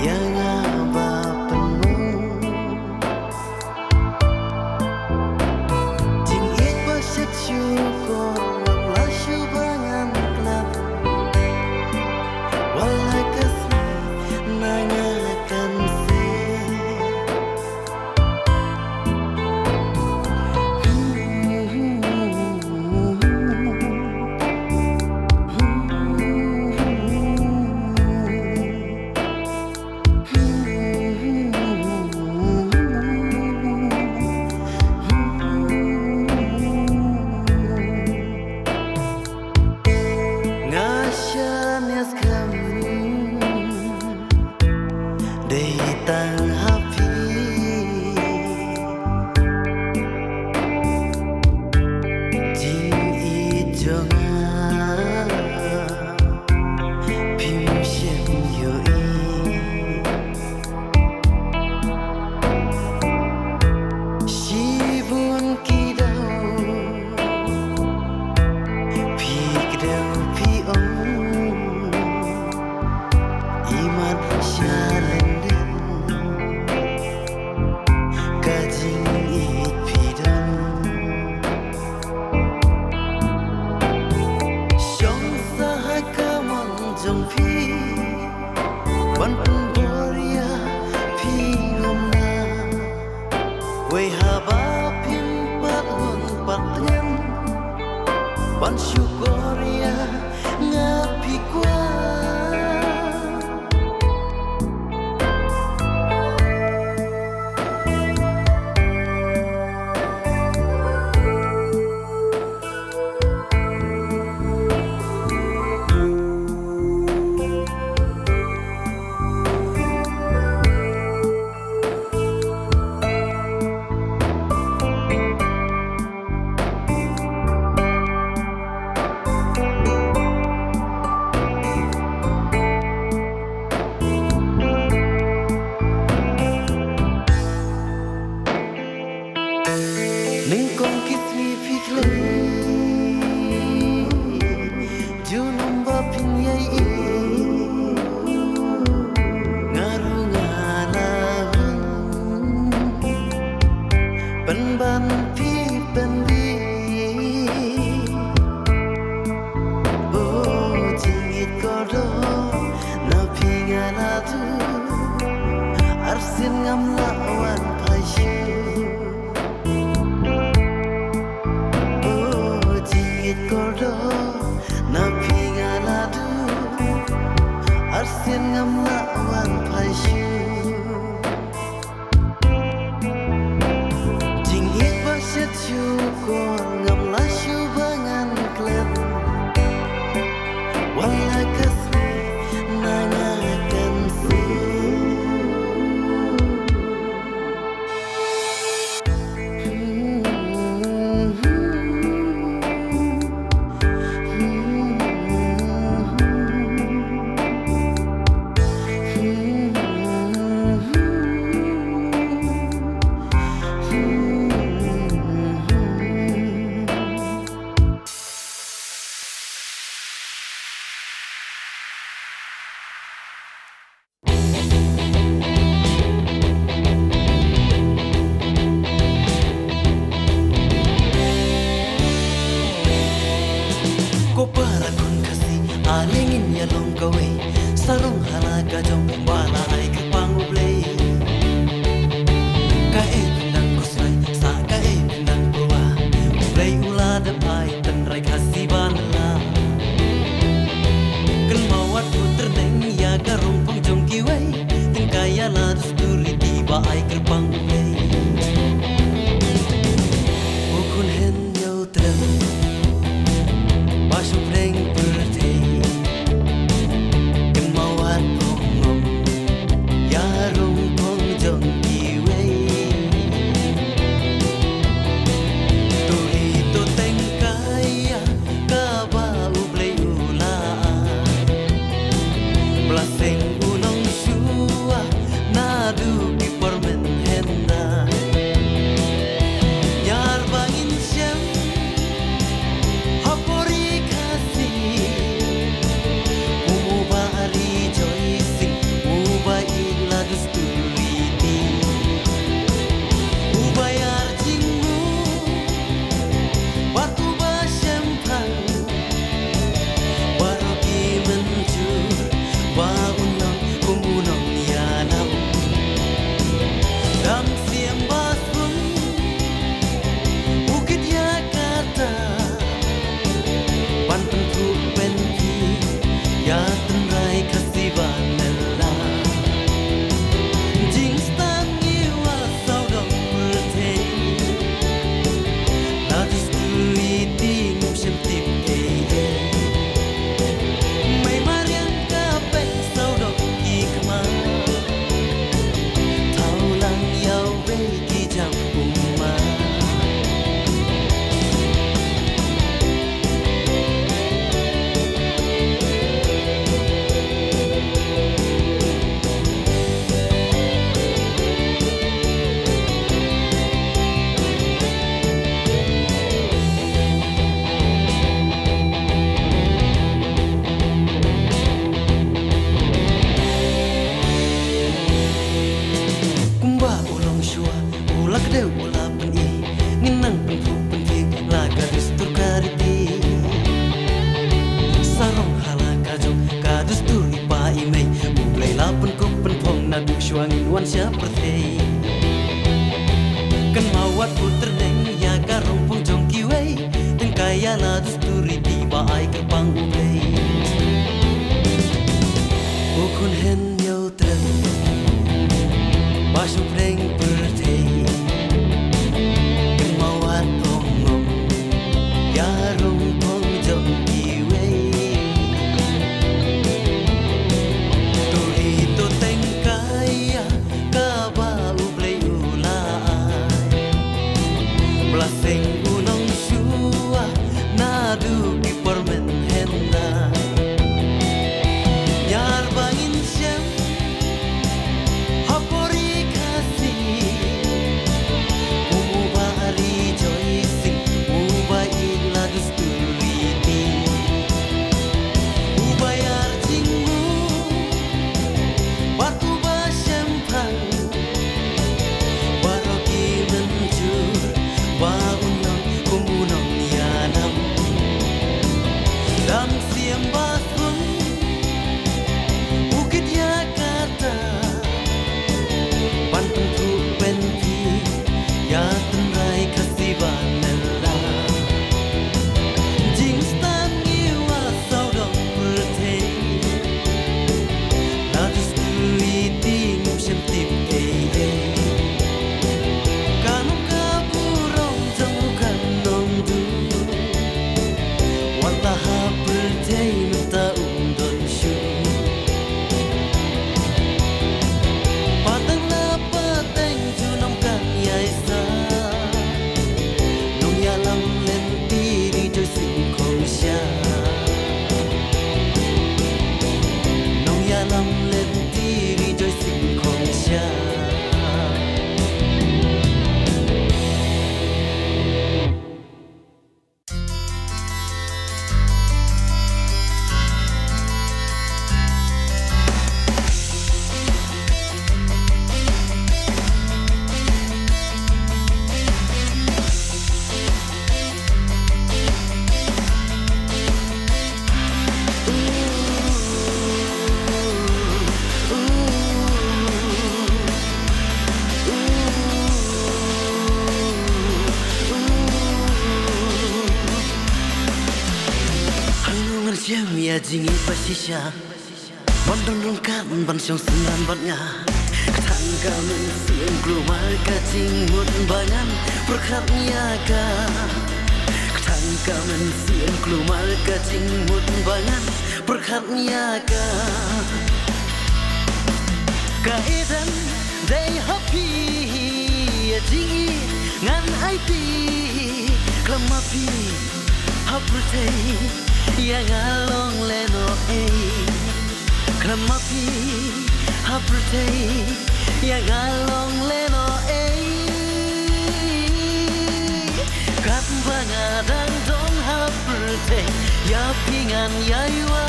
yang abapenmu jing ik basyat syukur ngamlah syubangan kelab walai kasih nangakan tang happy jing I jonga phim xem yo si bun ki dau phi kdau phi ong imat shalan Ban Boria Pingomna Wei haba pin patun patngan Ban syukoria ngapi kwa Neng kong kismi fikle junum ba pinyai ngarungalan penban pi pendi oh jingit kodo na pingana tu arsin ngam lawan paisyu kodo na pingana du arsin ngam lawan paisyu jing ik basyat syukur ngam la syubangan klep walai kasih nangakan alingin ya long gawe sarung hala gajong bala ai ke pangublei ka e nang kusai sa ka e nang kuwa ublei ula de pai tan rai khasi banla kan mawat puter neng ya garung pang jong ki wei tin kaya la dusturi di ba ai ke pangublei ukun hen yo trem basu pleng perte Sing ulong shua nadu ki pormen henda deu la pen I nginang pen pu pen ti la gadis tur kariti sarong hala kajong kadus tur ipa imei mulai la pen ku pen phong na du shuangin wan sia perthei kan mawat puter neng ya karong pung jong kiwei teng kaya la dus turi tiba ai gerbang uplei ukun hen yau tren basung preng perthei kan mawat ongong ya rong pung jong kiwei turi to teng kaya ka ba uplei Blaseng unong shua nadu ki pormen henda Nyar bangin siyang hapori kasi Umuba rejoicing Uba ila dusturiti Uba yarjingmu Wat uba siyempang Baroki menjur Ba unang kumunang yanam Dang siyang basun Bukit Jakarta Pantang tu penti Ya tenrai kasiban nela Jing stan iwa saudong pertei Ladus tu iti ngupsem tim Ya jingi pasisya Bandang rongkat ban siang sengan batnya Ketangga mensiang keluar kacing mut bangan Berkat niaga Ketangga mensiang keluar kacing mut bangan Berkat niaga Kaidan day happy Ya jingi ngan IT Klamapi Hapertei yang along leno Klamapi hapertei yang along leno Kat bangadang dong hapertei ya pingan ya iwa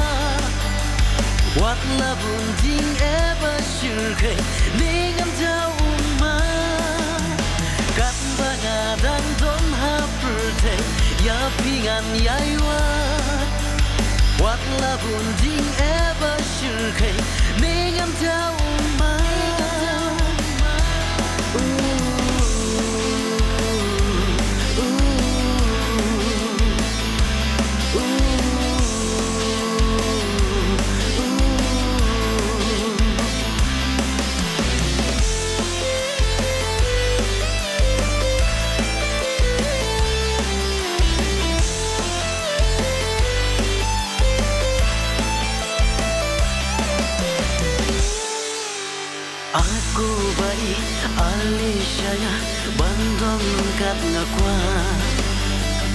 Wat labun jing eba syurkai dengan jauh ma Kat bangadang dong hapertei ya pingan ya iwa Wat labun jing eba syurkai dengan jauh ma Aku baik Alishaya Bandong lengkap ngakwa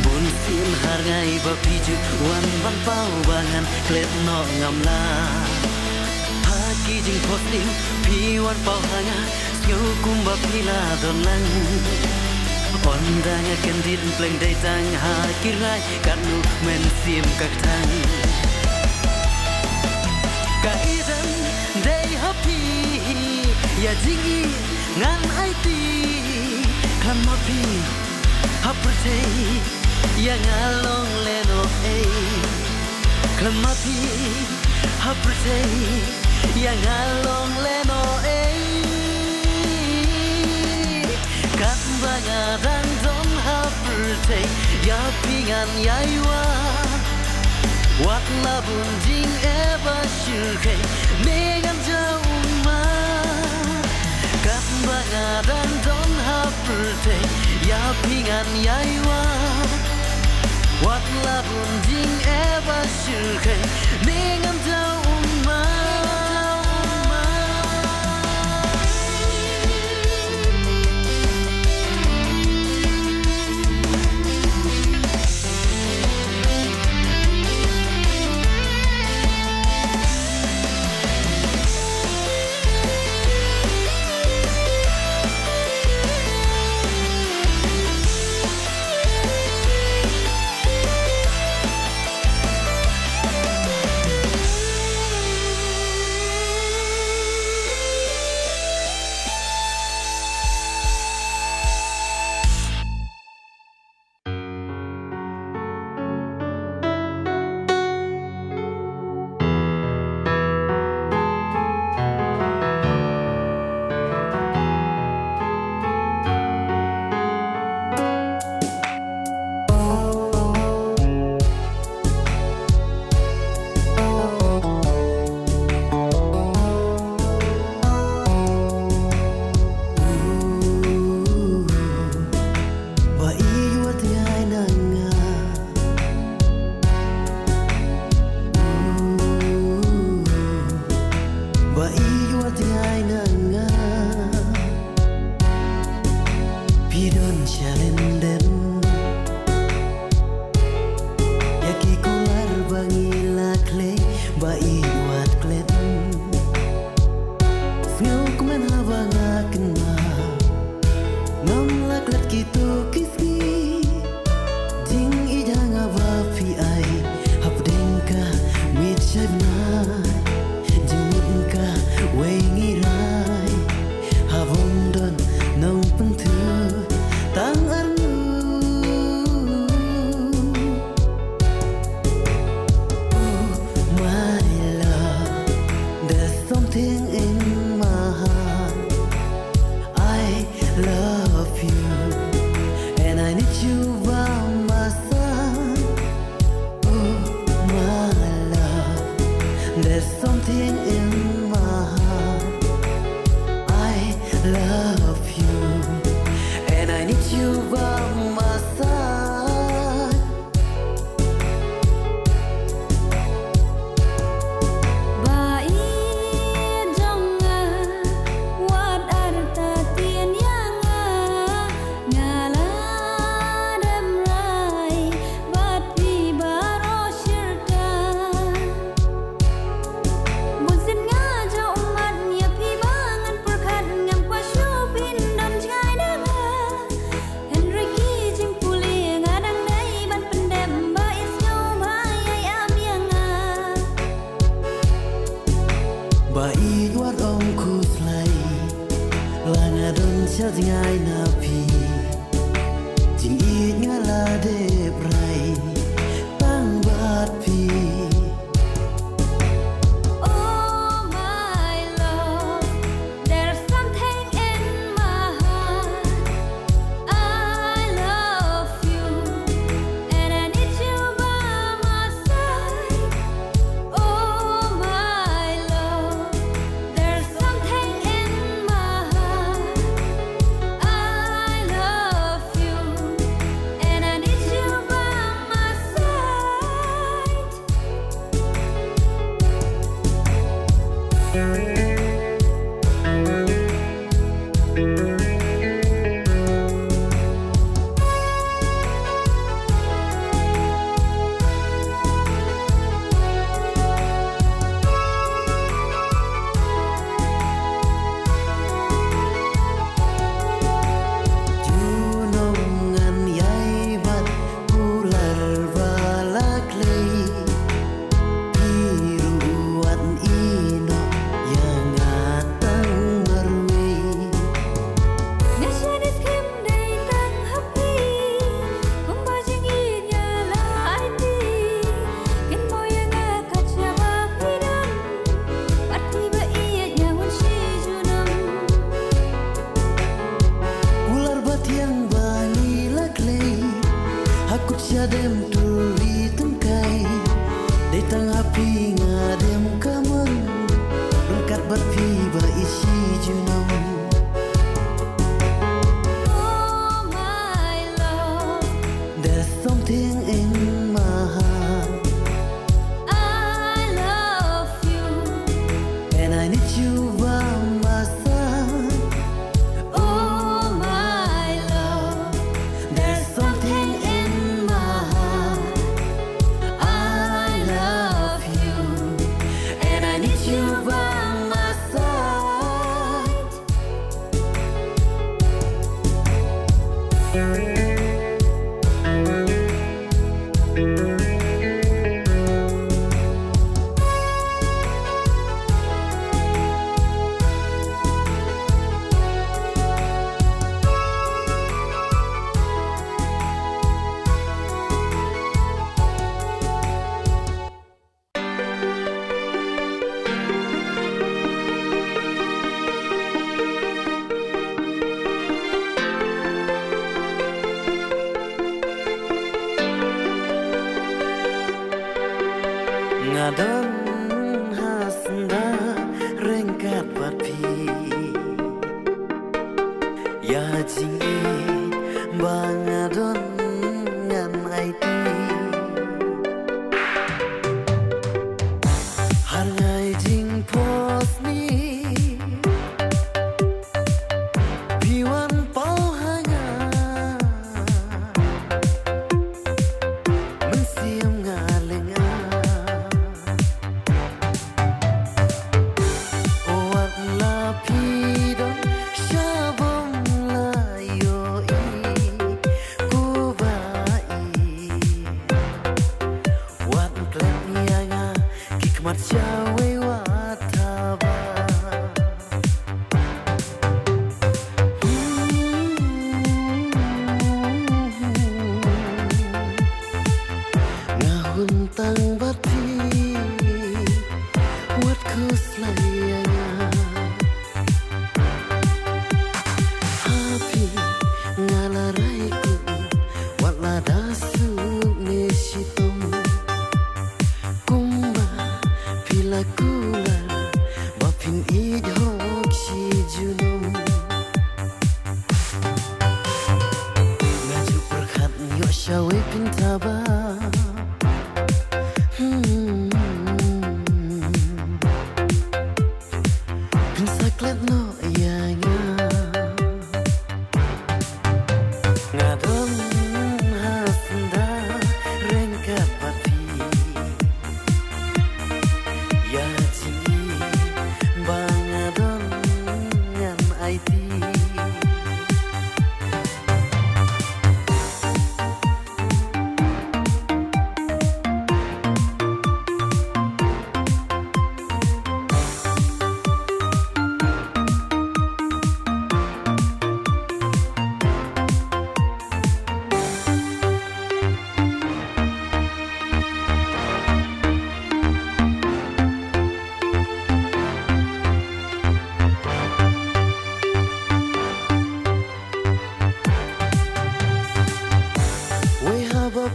Bunsin hargai bapiju Wan ban pau bangan Klet no ngamla Haki jing posting Pi wan pau hanga Siu kumba pila don lang Ondanya kendit pleng day tang Haki rai Kanu men sim kak tang Kaidan day happy Ya jingi ngan IT Klama pi haprte yang along leno Klama pi haprte yang along leno Kat bangadan don haprte ya pingan yaiwa Wat labun jing eba shilke negan jauh ma Kat bangadan don haprte ya pingan yaiwa Wat labun jing eba shilke negan jauh ma I love you and I need you jing bangadon ngan IT har ngai jing pos ni piwan pau hanga men siam ngalenga owat la pidon shabom la yo I ku bai wat klep yanga kikmat chawe wataba huntang bati wat ku slayanga happy ngalarai ku wat lada su nesitom kumba pila kula bapin idhok si junum ngaju perkhat yo shawe pintaba Pinsaklet no yanga ngadon hasenda rengkat pati ya jingi bangadon ngan IT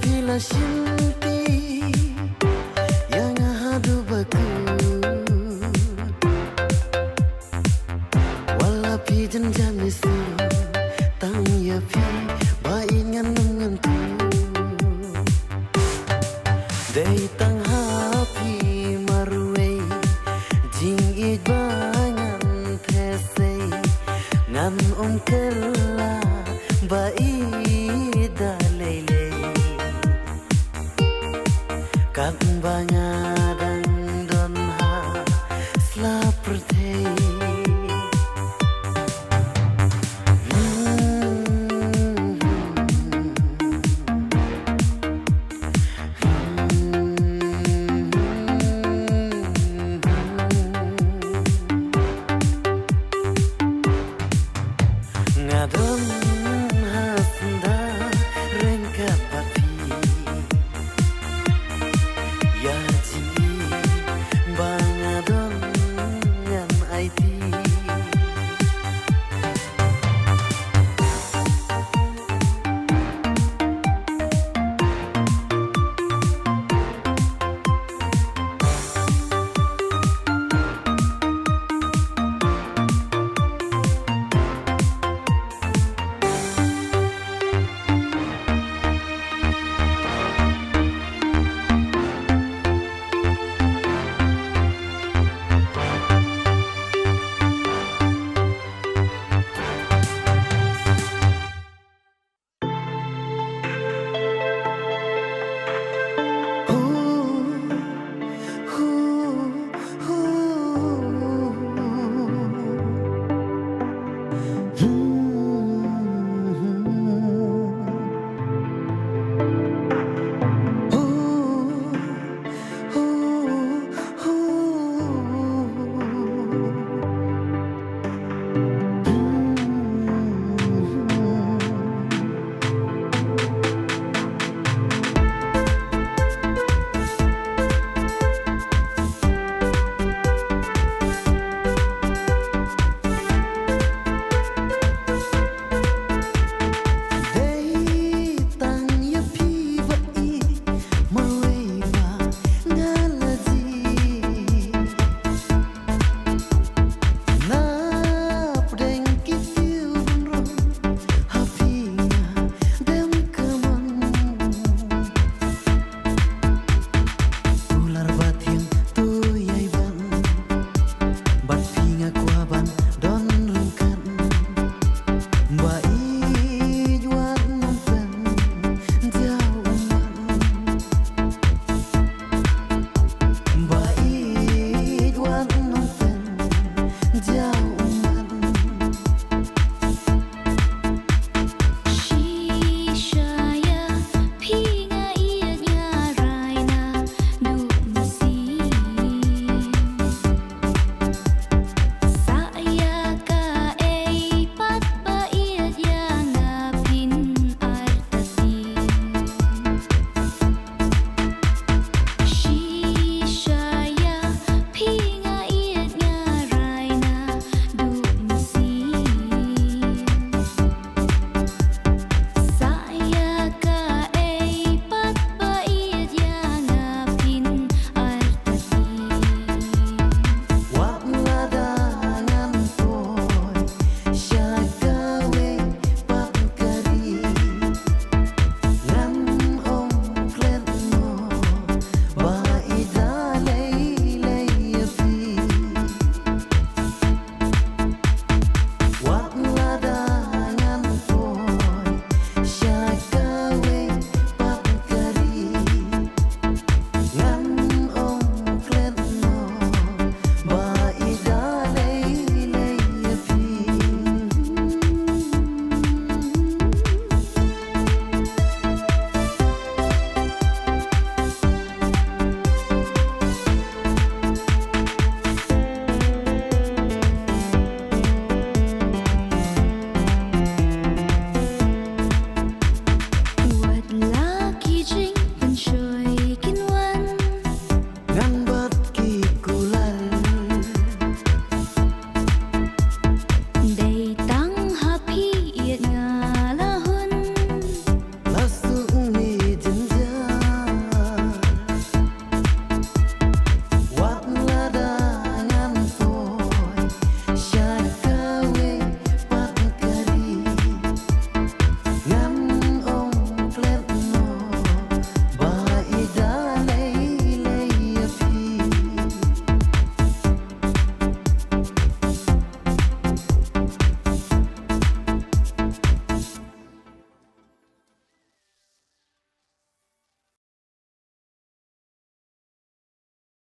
Bila shinti yang hadu baku wala pi janjan misu tang ya pi bain nganum ngantu day tang hapi marwe jing i bangan these ngan kela bai dalele kan bangadang don ha slaperte ngadon hasenda rengkat pati ya jingi bangadon ngan IT Hmm.